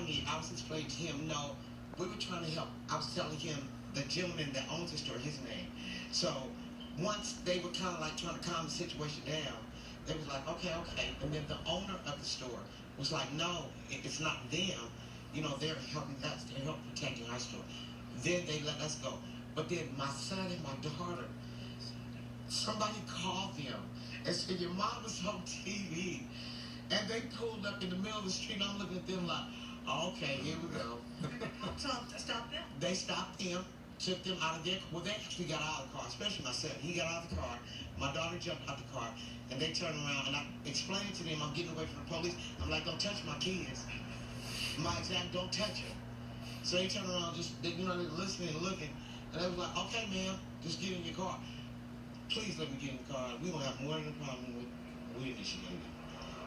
me, I was explaining to him, no, we were trying to help. I was telling him the gentleman that owns the store, his name. So once they were kind of like trying to calm the situation down, they was like, okay. And then the owner of the store was like, no, it's not them. You know, they're helping us. They're helping protecting our store. Then they let us go. But then my son and my daughter, somebody called them and said, your mom was on TV. And they pulled up in the middle of the street. I'm looking at them like, oh, okay, here we go. Stop them. They stopped them, took them out of their, well, they actually got out of the car, especially my son. He got out of the car. My daughter jumped out the car. And they turned around, and I explained to them, I'm getting away from the police. I'm like, don't touch my kids. My exact, don't touch them. So they turned around, they're listening and looking. And they was like, okay, ma'am, just get in your car. Please let me get in the car. We don't have more than a problem with we initiated.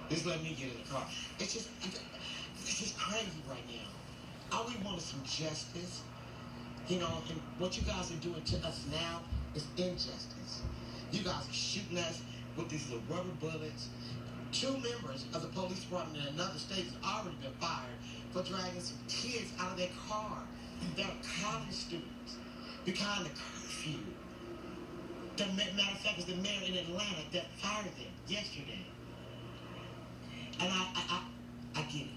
Just let me get in the car. It's just crazy right now. All we want is some justice. You know, and what you guys are doing to us now is injustice. You guys are shooting us with these little rubber bullets. 2 members of the police department in another state has already been fired for dragging some kids out of their car. They're college students behind the curfew. The matter of fact, it was the mayor in Atlanta that fired them yesterday. And I get it.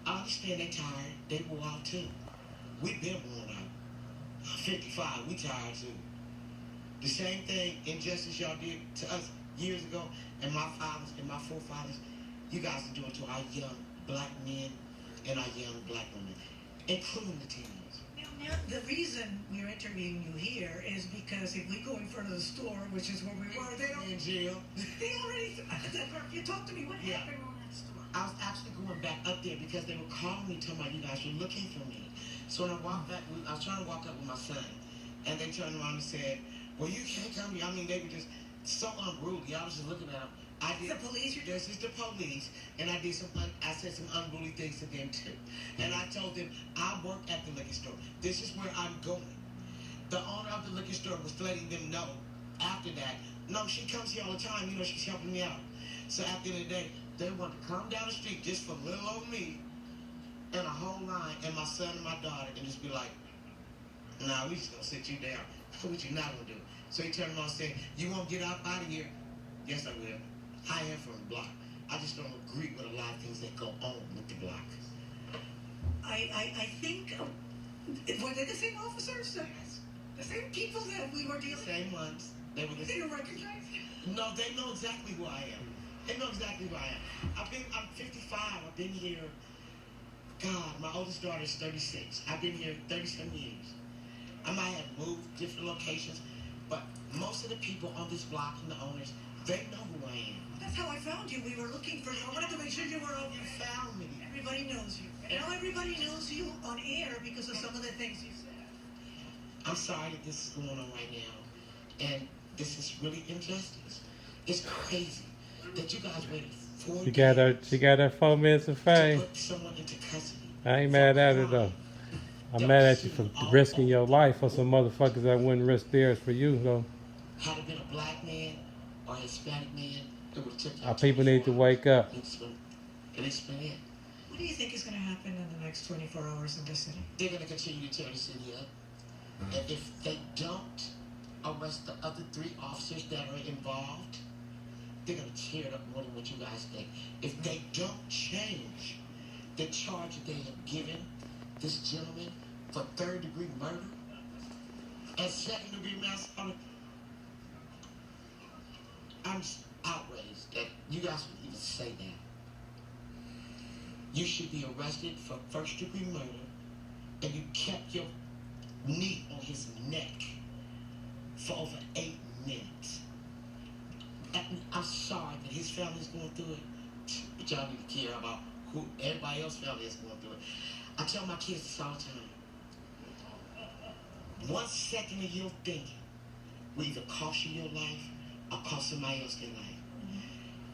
I understand they're tired. They wore out too. We've been worn out. I'm 55. We tired too. The same thing, injustice y'all did to us years ago, and my fathers and my forefathers, you guys are doing to our young black men and our young black women, including the teenagers. Now, the reason we're interviewing you here is because if we go in front of the store, which is where we were, they don't. In jail. They already. You talk to me. What happened on that store? I was actually going back up there because they were calling me, telling me you guys were looking for me. So when I walked back, I was trying to walk up with my son, and they turned around and said, well, you can't come here. I mean, they were just so unruly. I was just looking at them. The police? This is the police, and I said some unruly things to them too. And I told them, I work at the liquor store. This is where I'm going. The owner of the liquor store was letting them know after that, no, she comes here all the time, you know, she's helping me out. So at the end of the day, they want to come down the street just for little old me and a whole line and my son and my daughter and just be like, nah, we just gonna sit you down. What you not gonna do? So he turned around and said, you won't get out of here? Yes, I will. I am from the block. I just don't agree with a lot of things that go on with the block. I think, were they the same officers? The same people that we were dealing with? Same ones. They don't recognize you? No, they know exactly who I am. They know exactly who I am. I'm 55. I've been here, God, my oldest daughter is 36. I've been here 37 years. I might have moved different locations, but most of the people on this block and the owners, they know who I am. That's how I found you. We were looking for you. I wanted to make sure you were over. You found me. Everybody knows you. And now everybody knows you on air because of some of the things you said. I'm sorry that this is going on right now. And this is really injustice. It's crazy that you guys waited 4 years. She got her 4 minutes of fame. To put someone into custody. I ain't mad at her though. I'm mad at you for risking your life for some motherfuckers that wouldn't risk theirs for you though. Had it been a black man or a Hispanic man, it would have took. Our people need to wake up. And it's been it. What do you think is going to happen in the next 24 hours in this city? They're going to continue to tear the city up. And if they don't arrest the other 3 officers that are involved, they're going to tear it up more than what you guys think. If they don't change the charge that they have given this gentleman for 3rd-degree murder and 2nd-degree manslaughter, I'm just outraged that you guys would even say that. You should be arrested for 1st-degree murder, and you kept your knee on his neck for over 8 minutes. I'm sorry that his family's going through it, but y'all need to care about who everybody else's family is going through it. I tell my kids this all the time. 1 second of your thinking will either cost you your life or cost somebody else their life.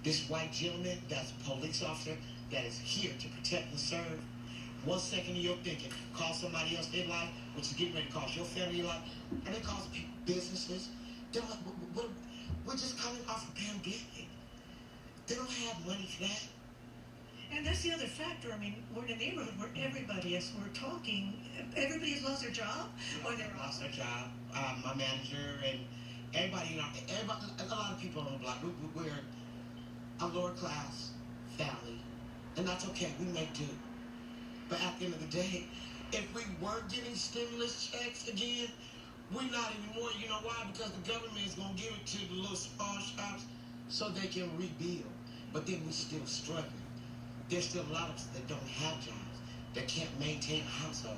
This white gentleman that's a police officer that is here to protect and serve, 1 second of your thinking cost somebody else their life, which is getting ready to cost your family your life, and it costs people businesses. They're like, we're just coming off a pandemic. They don't have money for that. And that's the other factor. I mean, we're in a neighborhood where everybody, as we're talking, everybody has lost their job or they're lost their job. My manager and everybody, everybody, a lot of people on the block. We're a lower class family, and that's okay. We make do. But at the end of the day, if we were getting stimulus checks again, we're not anymore. You know why? Because the government is going to give it to the little small shops so they can rebuild. But then we're still struggling. There's still a lot of us that don't have jobs, that can't maintain a household.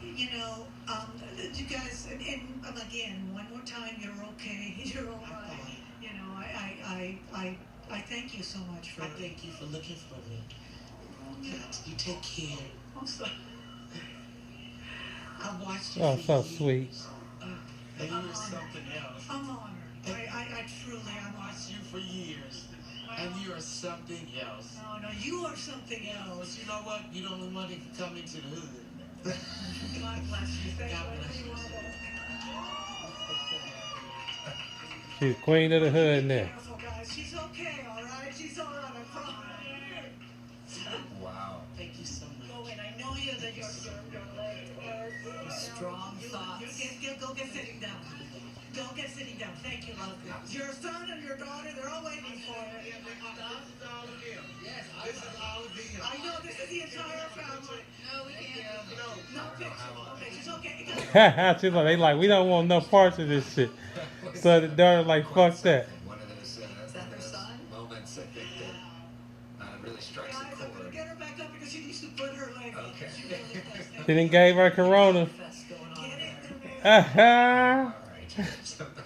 you guys, and again, one more time, you're okay. You're all right. You know, I thank you so much for. I thank you for looking for me. You take care. I'm sorry. I watched you. Oh, for so years. sweet. And you were something else. I'm honored. I truly am. I watched you for years, and you are something else. No, you are something But else. you know what? You don't want to come into the hood. God bless you. Thank God you. bless you. She's queen of the hood now. Careful, guys. She's okay, all right? She's all right. I promise. Wow. Thank you so much. Go in. I know you that your leg hurts. Strong thoughts. Go get sitting down. Go get sitting down. Thank you, love. Your son and your daughter, they're all waiting for you. This is all of them. Yes, this is all of them. I know this is the entire family. No, we can't. No pictures. No pictures. Okay. She's like, they like, we don't want no parts of this shit. So the daughter like, fuck that. One of those, Is that their son? moments, I think, that really strikes Guys, a I'm gonna chord. get her back up because she needs to put her leg up. Okay. She really does. She done gave her corona. Fest going on Get there. in there, man. Ah-ha. All right.